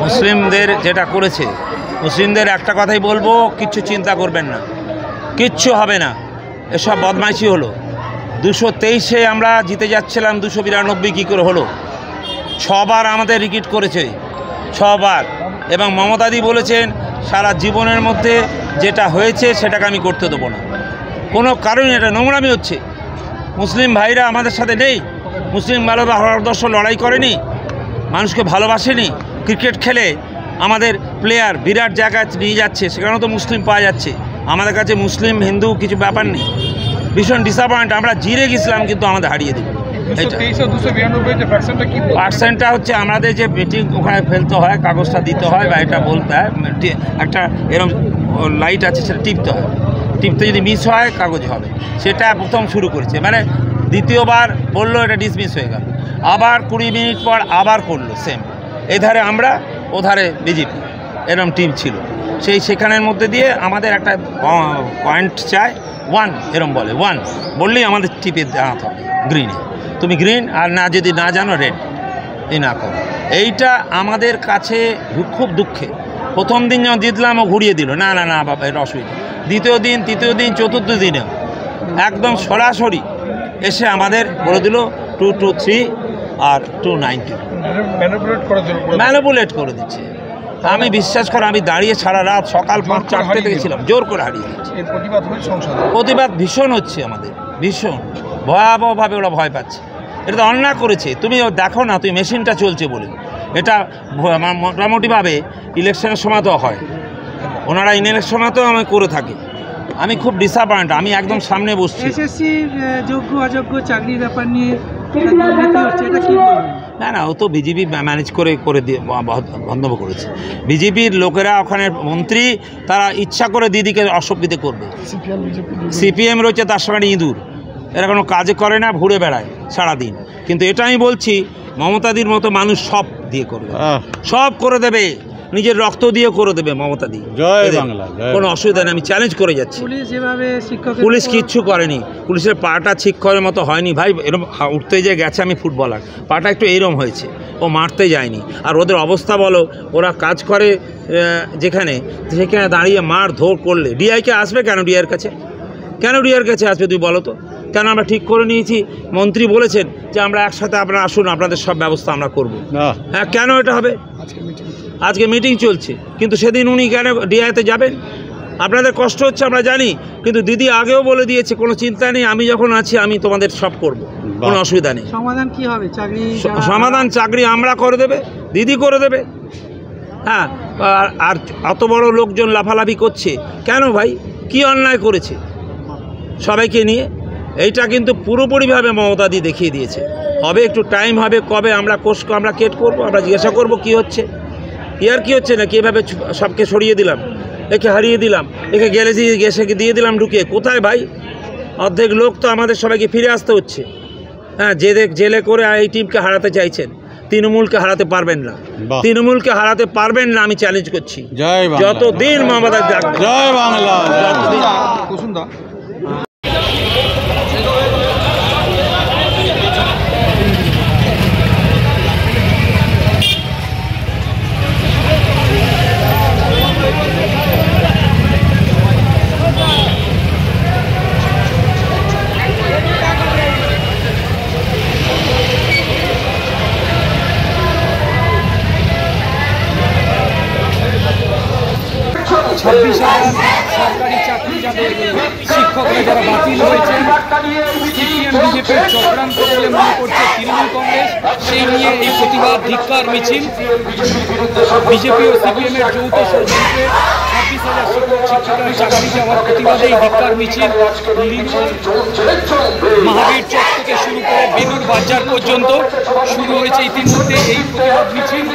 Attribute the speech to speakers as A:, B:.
A: মুসলিমদের যেটা করেছে, মুসলিমদের একটা কথাই বলবো, কিচ্ছু চিন্তা করবেন না, কিচ্ছু হবে না। এসব বদমাইশি হলো। 223-এ আমরা জিতে যাচ্ছিলাম, 292 কী করে হলো? 6বার আমাদের উইকেট করেছে, 6বার। এবং মমতাদি বলেছেন সারা জীবনের মধ্যে যেটা হয়েছে সেটাকে আমি করতে দেবো না। কোনো কারণে এটা নোংরামি হচ্ছে। মুসলিম ভাইরা আমাদের সাথে নেই, মুসলিম ভারতবর্ষ লড়াই করেনি, মানুষকে ভালোবাসেনি। ক্রিকেট খেলে আমাদের প্লেয়ার বিরাট জায়গায় নিয়ে যাচ্ছে, সেখানেও তো মুসলিম পাওয়া যাচ্ছে। আমাদের কাছে মুসলিম হিন্দু কিছু ব্যাপার নেই। ভীষণ ডিসঅ্যাপয়েন্ট, আমরা জিরে গেছিলাম কিন্তু আমাদের হারিয়ে দেবে। পার্সেন্টটা হচ্ছে আমাদের যে মিটিং ওখানে ফেলতে হয়, কাগজটা দিতে হয় বা এটা বলতে হয়, একটা এরকম লাইট আছে সেটা টিপতে হয়, টিপতে যদি মিস হয় কাগজ হবে। সেটা প্রথম শুরু করেছে, মানে দ্বিতীয়বার বললো এটা ডিসমিস হয়ে গেল, আবার 20 মিনিট পর আবার করলো সেম। এধারে আমরা, ওধারে বিজেপি, এরকম টিম ছিল। সেখানের মধ্যে দিয়ে আমাদের একটা পয়েন্ট চায়, 1 এরম বলে, 1 বললেই আমাদের টিপে দাঁড়াতে হবে গ্রিনে। তুমি গ্রিন, আর না যদি না জানো রেড, এই না করো। এইটা আমাদের কাছে খুব দুঃখে। প্রথম দিন যখন জিতলাম ও ঘুরিয়ে দিল, না না না বাবা এটা অসুবিধা। দ্বিতীয় দিন, তৃতীয় দিন, চতুর্থ দিনে একদম সরাসরি এসে আমাদের বলে দিল 223 আর 290 ম্যানিপুলেট করে দিচ্ছে। আমি বিশ্বাস করো, আমি দাঁড়িয়ে সারা রাত সকাল 5-4টে থেকে ছিলাম, জোর করে হারিয়ে দিচ্ছে। প্রতিবাদ ভীষণ হচ্ছে আমাদের, ভীষণ ভয়াবহভাবে ওরা ভয় পাচ্ছে। এটা তো অন্যায় করেছে। তুমি দেখো না, তুমি মেশিনটা চলছে বলে এটা মোটামুটিভাবে ইলেকশনের সময় তো হয়, ওনারা ইলেকশনে তো আমি করে থাকি। আমি খুব ডিসঅ্যাপয়েন্ট, আমি একদম সামনে বসছি।
B: এসএসসির যোগ্য অযোগ্য চাকরির ব্যাপার নিয়ে
A: না না, ও তো বিজেপি ম্যানেজ করে দিয়ে বন্ধ করেছে। বিজেপির লোকেরা ওখানে মন্ত্রী, তারা ইচ্ছা করে দিদিকে অসুবিধে করবে। সিপিএম রয়েছে তার সঙ্গে ইঁদুর, এরা কোনো কাজে করে না, ঘুরে বেড়ায় সারাদিন। কিন্তু এটা আমি বলছি, মমতাদির মতো মানুষ সব দিয়ে করবে, সব করে দেবে, নিজের রক্ত দিয়ে করে দেবে মমতাদি। জয় বাংলা, কোনো অসুবিধা নেই, আমি চ্যালেঞ্জ করে যাচ্ছি। পুলিশ কিচ্ছু করেনি, পুলিশের পাটা শিক্ষকের মতো হয়নি ভাই। এরকম উঠতে যে গেছে, আমি ফুটবলার, পাটা একটু এইরকম হয়েছে, ও মারতে যায়নি। আর ওদের অবস্থা বলো, ওরা কাজ করে যেখানে, সেখানে দাঁড়িয়ে মার ধর করলে ডিআইকে আসবে কেন? ডিআইয়ের কাছে কেন? ডিআইয়ের কাছে আসবে তুই বলো তো? কেন? আমরা ঠিক করে নিয়েছি, মন্ত্রী বলেছেন যে আমরা একসাথে, আপনারা আসুন, আপনাদের সব ব্যবস্থা আমরা করব। হ্যাঁ, কেন এটা হবে? আজকে মিটিং চলছে, কিন্তু সেদিন উনি কেন ডিআইতে যাবেন? আপনাদের কষ্ট হচ্ছে আমরা জানি, কিন্তু দিদি আগেও বলে দিয়েছে কোনো চিন্তা নেই, আমি যখন আছি আমি তোমাদের সব করব, কোনো অসুবিধা নেই।
B: সমাধান কি হবে?
A: সমাধান চাকরি আমরা করে দেবে, দিদি করে দেবে। হ্যাঁ, আর অত বড় লোকজন লাফালাফি করছে কেন ভাই? কি অন্যায় করেছে সবাইকে নিয়ে? এইটা কিন্তু পুরোপুরিভাবে মমতাদি দেখিয়ে দিয়েছে। হবে একটু টাইম হবে, কবে আমরা কেট করবো, আমরা জিজ্ঞাসা করবো কি হচ্ছে, ইয়ার কি হচ্ছে না, কীভাবে সবকে সরিয়ে দিলাম, একে হারিয়ে দিলাম, একে গ্যাসে দিয়ে দিলাম ঢুকিয়ে। কোথায় ভাই? অর্ধেক লোক তো আমাদের সবাইকে ফিরে আসতে হচ্ছে। হ্যাঁ, জেলে করে এই টিমকে হারাতে চাইছেন, তৃণমূলকে হারাতে পারবেন না, তৃণমূলকে হারাতে পারবেন না, আমি চ্যালেঞ্জ করছি। যতদিন মমতা থাকবে, জয় বাংলা, যতদিন।
B: 26,000 সরকারি চাকরি যাদের শিক্ষকরা যারা বাতিল হয়েছে, সিপিএম বিজেপির চক্রান্ত বলে মনে করছে তৃণমূল কংগ্রেস, সেই নিয়ে এই প্রতিবাদ ধিক্কার মিছিল। বিজেপি ও সিপিএমের যৌথ ষড়যন্ত্রে 26,000 শিক্ষক শিক্ষিকার চাকরি যাওয়ার প্রতিবাদে এই ধিক্কার মিছিল মহাবীর চক থেকে শুরু করে বেলুর বাজার পর্যন্ত শুরু হয়েছে ইতিমধ্যে এই প্রতিবাদ মিছিল।